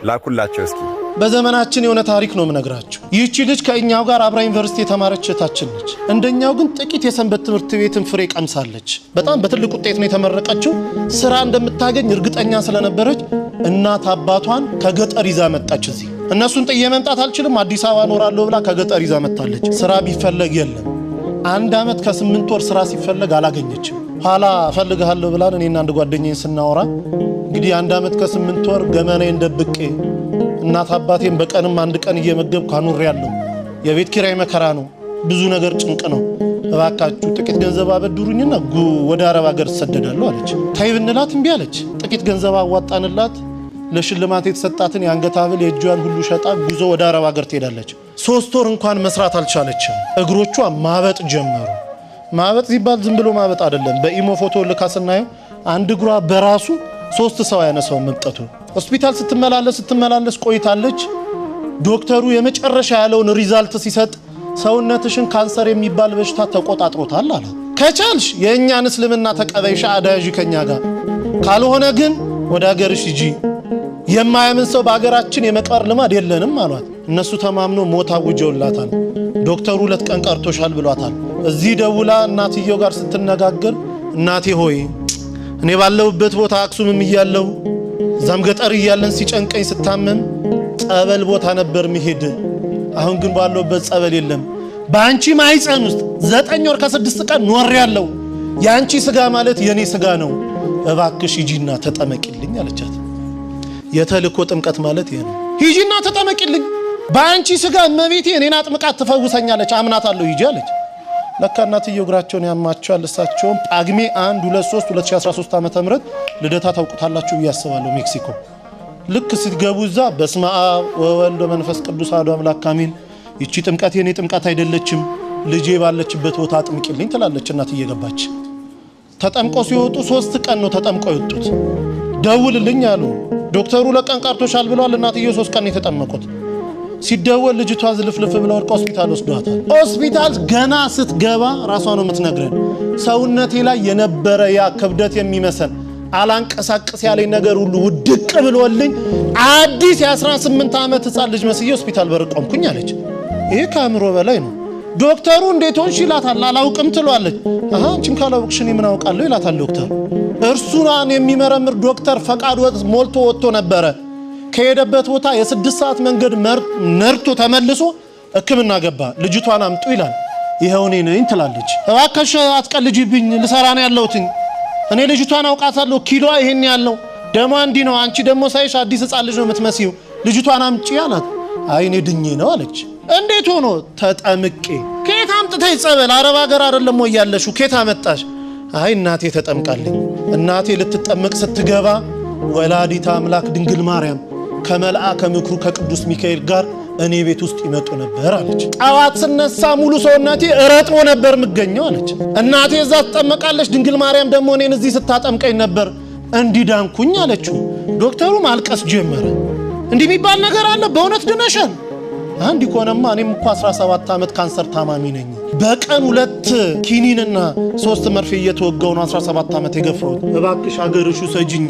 ላኩላቸው እስኪ። በዘመናችን የሆነ ታሪክ ነው የምነግራችሁ። ይህቺ ልጅ ከእኛው ጋር አብራ ዩኒቨርሲቲ የተማረች እህታችን ነች። እንደኛው ግን ጥቂት የሰንበት ትምህርት ቤትን ፍሬ ቀምሳለች። በጣም በትልቅ ውጤት ነው የተመረቀችው። ስራ እንደምታገኝ እርግጠኛ ስለነበረች እናት አባቷን ከገጠር ይዛ መጣች። እዚህ እነሱን ጥዬ መምጣት አልችልም፣ አዲስ አበባ እኖራለሁ ብላ ከገጠር ይዛ መጣለች። ስራ ቢፈለግ የለም። 1 ዓመት ከ8 ወር ስራ ሲፈለግ አላገኘችም። ኋላ እፈልግሃለሁ ብላን እኔና አንድ ጓደኛዬ ስናወራ እንግዲህ 1 ዓመት ከ8 ወር ገመናዬን ደብቄ እናት አባቴን በቀንም 1 ቀን እየመገብኩ አኑሬያለሁ። የቤት ኪራይ መከራ ነው፣ ብዙ ነገር ጭንቅ ነው። እባካችሁ ጥቂት ገንዘብ አበድሩኝና ወደ አረብ ሀገር ተሰደዳለሁ አለች። ታይ ብንላት እምቢ አለች። ጥቂት ገንዘብ አዋጣንላት። ለሽልማት የተሰጣትን የአንገት ሐብል የእጇን ሁሉ ሸጣ ጉዞ ወደ አረብ ሀገር ትሄዳለች። 3 ወር እንኳን መስራት አልቻለችም። እግሮቿ ማበጥ ጀመሩ። ማበጥ ሲባል ዝም ብሎ ማበጥ አይደለም። በኢሞ ፎቶ ልካ ስናየው አንድ እግሯ በራሱ 3 ሰው ያነሳው መምጠቱ። ሆስፒታል ስትመላለስ ቆይታለች። ዶክተሩ የመጨረሻ ያለውን ሪዛልት ሲሰጥ ሰውነትሽን ካንሰር የሚባል በሽታ ተቆጣጥሮታል አለ። ከቻልሽ የእኛን እስልምና ተቀበይሽ አዳያዥ ከኛ ጋር፣ ካልሆነ ግን ወደ ሀገርሽ ሂጂ። የማያምን ሰው በአገራችን የመቀር ልማድ የለንም አሏት። እነሱ ተማምኖ ሞት አውጀውላታል። ዶክተሩ 2 ቀን ቀርቶሻል ብሏታል። እዚህ ደውላ እናትየው ጋር ስትነጋገር እናቴ ሆይ እኔ ባለሁበት ቦታ አክሱምም እያለሁ ዛም ገጠር እያለን ሲጨንቀኝ ስታመም ጸበል ቦታ ነበር መሄድ። አሁን ግን ባለሁበት ጸበል የለም። በአንቺ ማይፀን ውስጥ 9 ወር ከ6 ቀን ኖሬያለሁ። ያንቺ ስጋ ማለት የኔ ስጋ ነው። እባክሽ ሂጂና ተጠመቂልኝ አለቻት። የተልኮ ጥምቀት ማለት ይሄ ነው። ሂጂና ተጠመቂልኝ፣ በአንቺ ስጋ እመቤቴ እኔን አጥምቃት ትፈውሰኛለች፣ አምናታለሁ፣ ሂጂ አለች። ለካ እናትየው እግራቸውን ያማቸዋል። እሳቸውም ጳጉሜ 1 2 3 2013 ዓ.ም ልደታ ታውቁታላችሁ ብዬ አስባለሁ። ሜክሲኮ ልክ ስትገቡ እዛ በስመ አብ ወወልድ ወመንፈስ ቅዱስ አሐዱ አምላክ አሜን፣ ይቺ ጥምቀት የኔ ጥምቀት አይደለችም፣ ልጄ ባለችበት ቦታ አጥምቂልኝ ትላለች እናትዬ። ገባች። ተጠምቀው ሲወጡ 3 ቀን ነው ተጠምቀው የወጡት። ደውልልኝ አሉ ዶክተሩ። 2 ቀን ቀርቶሻል ብለዋል። እናትየው 3 ቀን የተጠመቁት። ሲደወል ልጅቷ ዝልፍልፍ ብለው ወርቀው ሆስፒታል ወስዷታል። ሆስፒታል ገና ስትገባ ራሷ ነው የምትነግረን፣ ሰውነቴ ላይ የነበረ ያ ክብደት የሚመሰል አላንቀሳቀስ ያለኝ ነገር ሁሉ ውድቅ ብሎልኝ አዲስ የ18 ዓመት ህፃን ልጅ መስዬ ሆስፒታል በር ቆምኩኝ አለች። ይሄ ከአእምሮ በላይ ነው። ዶክተሩ እንዴት ሆንሽ ይላታል። አላውቅም ትሏለች። አንቺም ካላውቅሽ እኔ ምን አውቃለሁ ይላታል ዶክተር። እርሱን የሚመረምር ዶክተር ፈቃድ ሞልቶ ወጥቶ ነበረ። ከሄደበት ቦታ የ6 ሰዓት መንገድ ነርቶ ተመልሶ ሕክምና ገባ። ልጅቷን አምጡ ይላል። ይሄው እኔ ነኝ ትላለች። እባክሽ አትቀልጂብኝ፣ ልሰራ ነው ያለሁት። እኔ ልጅቷን አውቃታለሁ፣ ኪሎዋ ይሄን ያለው ደሞ እንዲህ ነው። አንቺ ደሞ ሳይሽ አዲስ ህፃን ልጅ ነው የምትመስዪው፣ ልጅቷን አምጪ አላት። አይ እኔ ድኜ ነው አለች። እንዴት ሆኖ? ተጠምቄ። ከየት አምጥተሽ ጸበል? አረብ ሀገር አይደለም ወይ ያለሽው? ከየት አመጣሽ? አይ እናቴ ተጠምቃለኝ። እናቴ ልትጠመቅ ስትገባ ወላዲተ አምላክ ድንግል ማርያም ከመልአከ ምክሩ ከቅዱስ ሚካኤል ጋር እኔ ቤት ውስጥ ይመጡ ነበር አለች። ጠዋት ስነሳ ሙሉ ሰውነቴ ረጥቦ ነበር የምገኘው አለች። እናቴ እዛ ትጠመቃለች፣ ድንግል ማርያም ደግሞ እኔን እዚህ ስታጠምቀኝ ነበር፣ እንዲዳንኩኝ አለችው። ዶክተሩ ማልቀስ ጀመረ። እንዲህ የሚባል ነገር አለ? በእውነት ድነሻል? አንድ ኮነማ እኔም እኮ 17 ዓመት ካንሰር ታማሚ ነኝ። በቀን 2 ኪኒንና 3 መርፌ እየተወጋው ነው 17 ዓመት የገፋሁት። እባክሽ አገርሹ ሰጂኝ፣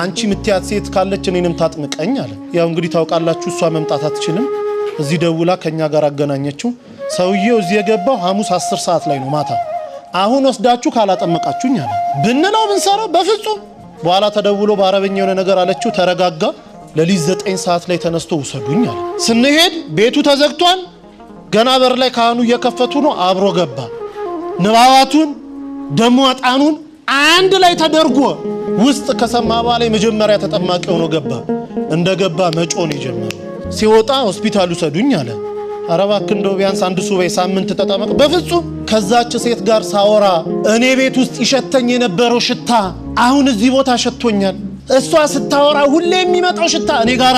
አንቺ ምትያት ሴት ካለች እኔንም ታጥምቀኝ አለ። ያው እንግዲህ ታውቃላችሁ እሷ መምጣት አትችልም። እዚህ ደውላ ከኛ ጋር አገናኘችው። ሰውየው እዚህ የገባው ሐሙስ 10 ሰዓት ላይ ነው ማታ። አሁን ወስዳችሁ ካላጠመቃችሁኝ አለ። ብንለው ብንሰራው በፍጹም። በኋላ ተደውሎ በአረበኛ የሆነ ነገር አለችው። ተረጋጋ። ለሊት 9 ሰዓት ላይ ተነስቶ ውሰዱኝ አለ። ስንሄድ ቤቱ ተዘግቷል። ገና በር ላይ ካህኑ እየከፈቱ ነው። አብሮ ገባ። ንባባቱን ደሞ አጣኑን አንድ ላይ ተደርጎ ውስጥ ከሰማ በኋላ መጀመሪያ ተጠማቂ ሆኖ ገባ። እንደገባ መጮን ይጀምራል። ሲወጣ ሆስፒታል ውሰዱኝ አለ። አረባክ እንደው ቢያንስ 1 ሱባኤ ሳምንት ተጠመቅ። በፍጹም። ከዛች ሴት ጋር ሳወራ እኔ ቤት ውስጥ ይሸተኝ የነበረው ሽታ አሁን እዚህ ቦታ ሸቶኛል። እሷ ስታወራ ሁሌ የሚመጣው ሽታ እኔ ጋር